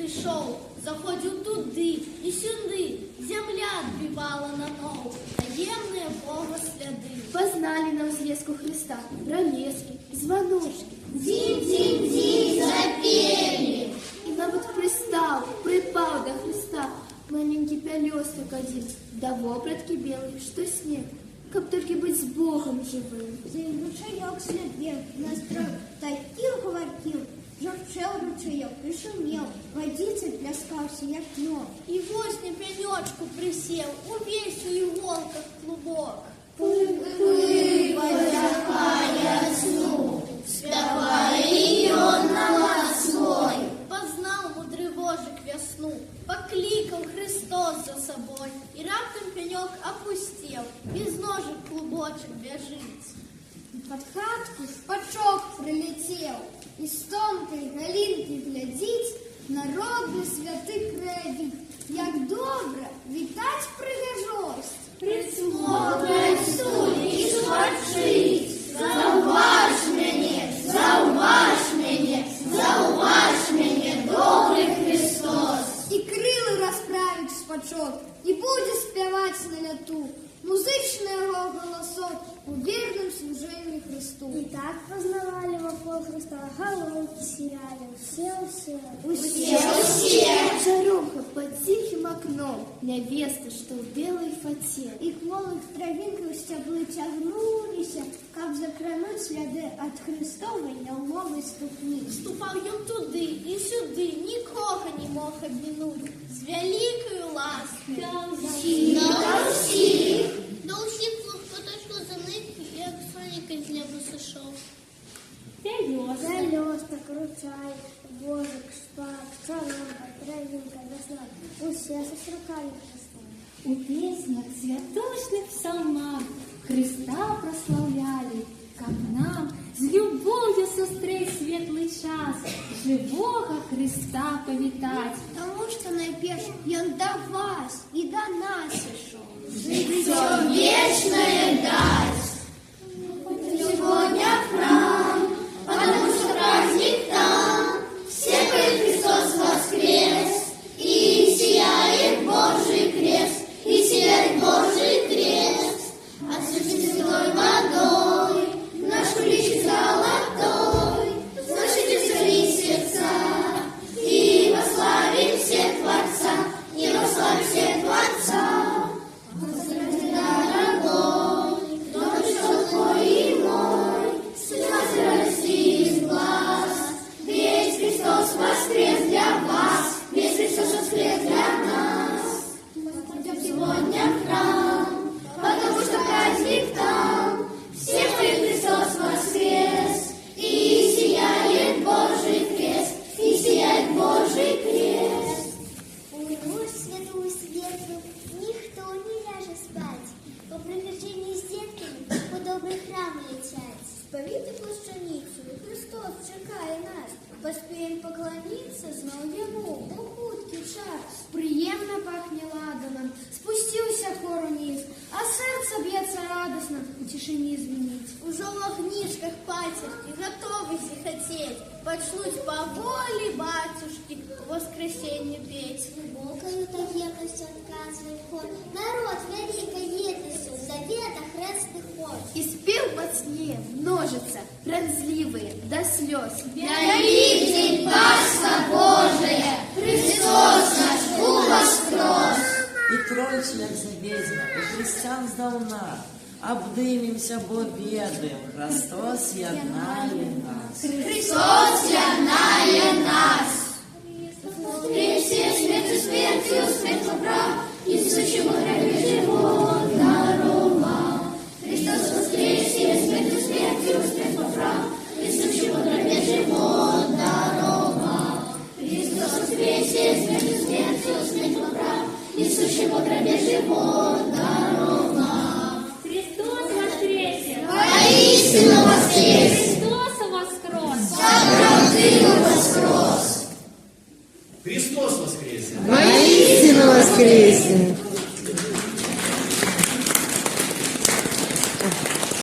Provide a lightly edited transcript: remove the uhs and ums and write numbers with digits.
пришел, заходил туды и сюды, земля отбивала на ногу, таемные Бога следы. Познали на зв'язку Христа ромески, звонушки. Динь-динь-динь запели. И нават припал до Христа маленький пялёсток один, да вопратки белые, что снег, как только быть с Богом живым. Ручеек слепел, настрой таких говорил, журчал ручеек и шумел, водицей пляскался, як дно. И вось на пенечку присел, увесь у иголках клубок. Пыль, водяная сну, спевая ее на свой. Познал мудрый вожик весну, покликал Христос за собой, и раптом пенек опустел, без ножек клубочек бежит. Под хатку шпачок прилетел, и с тонкой галинки глядить народный святый кредит, як добре вітать пригожость. Присмотрим стулі швачить, зауваж мене, добрий Христос. І крили розправить шпачок, і буде співати на ляту музичний його голосок у вірному служенні Христу. И так познавали вокруг Христа, головки сияли, все. Жаруха под тихим окном, невеста, что в белой фате. І кволих травінків стябли тягнулися, каб закрануть сліди від Христової ялової ступні. Ступав ён туди і сюди, нікого не мог обминуть, з великою ласкою. До усіх куточку земних, як соняка з неба сошов. Залёсток, ручай, божик, шпак, солома, травинка, весна. Усе с руками Христа. У песнях святочных псалмах Христа прославляли, как нам с любовью сострить светлый час, живого Христа повитать. Тому що найперш Ён до вас і до нас ішов. Життя вечное дать. Сегодня в храм, потому что праздник там, все Христос воскрес, и сияет Божий крест, и сияет Божий крест. Освети святой водой наш ключ золотой, слышите свои сердца, и вославим всех Творца, и вославим всех Творца. Господи дорогой, кто пришел твой и мой, слезы расти из глаз, ведь Христос воскрес для вас, ведь Христос воскрес для нас. Пойдем сегодня в храм, потому что праздник там, все мы Христос воскрес, и сияет Божий крест, и сияет Божий крест. Уймусь святую светлую, никто не ляже спать. По прихождении с детками по добрый храм летять. Сповіти плащаницю, Христос чекає нас. Поспієм поклониться знов йому, бо хуткий час. Приємно пахне ладаном, спустився хор униз, а серце б'ється радосно, у тишині звенить. Уже в огнишках патерки готовы захотеть почнуть по воле батюшки воскресенье петь. Глубокою таємністю отказує хор, народ великой єдністю завета хрестних хор. И спел мацнее, множится, пронзливые, до слез. Великий Пасха Божия, Христос наш воскрес. И тройчник забезьма, и христиан здавна, обдымемся, бо ведаем, Христос єднає нас. Христос єднає нас. Прессе смертью смерть прав, и сущему гробе живот дарова. Христос воскресе, смертью смерть прав, и сущему гробе живот дарова. Христос воскресе, смертью смерть прав, и сущему гробе живот дарова. Христос воскресе! Воистину воскрес! Христос воскрес! Правдиво воскрес! Христос воскресе! Воистину воскресен!